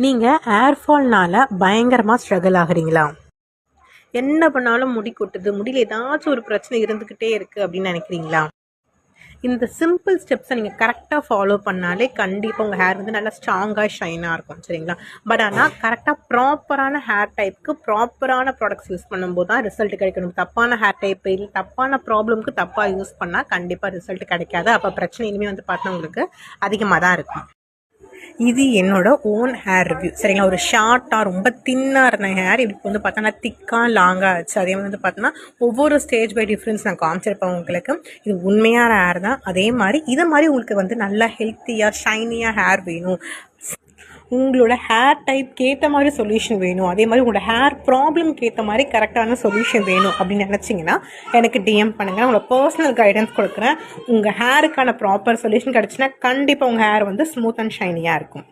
நீங்கள் ஹேர் ஃபால்னால் பயங்கரமாக ஸ்ட்ரகிள் ஆகுறீங்களா? என்ன பண்ணாலும் முடி கொட்டுது, முடியில் ஏதாச்சும் ஒரு பிரச்சனை இருந்துக்கிட்டே இருக்குது அப்படின்னு நினைக்கிறீங்களா? இந்த சிம்பிள் ஸ்டெப்ஸை நீங்கள் கரெக்டாக ஃபாலோ பண்ணாலே கண்டிப்பாக உங்கள் ஹேர் வந்து நல்லா ஸ்ட்ராங்காக ஷைனாக இருக்கும், சரிங்களா? பட் ஆனால் கரெக்டாக ப்ராப்பரான ஹேர் டைப்புக்கு ப்ராப்பரான ப்ராடக்ட்ஸ் யூஸ் பண்ணும்போது தான் ரிசல்ட் கிடைக்கணும். தப்பான ஹேர் டைப்பு இல்லை தப்பான ப்ராப்ளம்க்கு தப்பாக யூஸ் பண்ணால் கண்டிப்பாக ரிசல்ட் கிடைக்காது. அப்போ பிரச்சனை இனிமேல் வந்து பார்த்தா உங்களுக்கு அதிகமாக தான் இருக்கும். இது என்னோட ஓன் ஹேர் ரிவ்யூ, சரிங்களா? ஒரு ஷார்ட்டாக ரொம்ப தின்னாக இருந்த ஹேர் இப்போ வந்து பார்த்தோன்னா திக்காக லாங்காக ஆச்சு. அதே மாதிரி வந்து பார்த்தோன்னா ஒவ்வொரு ஸ்டேஜ் பை டிஃப்ரென்ஸ் நான் காமிச்சிருப்பேன் உங்களுக்கு. இது உண்மையான ஹேர் தான். அதே மாதிரி இதை மாதிரி உங்களுக்கு வந்து நல்லா ஹெல்த்தியாக ஷைனியாக ஹேர் வேணும், உங்களோட ஹேர் டைப்க்கு ஏற்ற மாதிரி சொல்யூஷன் வேணும், அதே மாதிரி உங்களோட ஹேர் ப்ராப்ளம்க்கு ஏற்ற மாதிரி கரெக்டான சொல்யூஷன் வேணும் அப்படின்னு நினச்சிங்கன்னா எனக்கு டிஎம் பண்ணுங்கள். உங்களோட பர்சனல் கைடன்ஸ் கொடுக்குறேன். உங்கள் ஹேருக்கான ப்ராப்பர் சொல்யூஷன் கிடச்சுன்னா கண்டிப்பாக உங்கள் ஹேர் வந்து ஸ்மூத் அண்ட் ஷைனியாக இருக்கும்.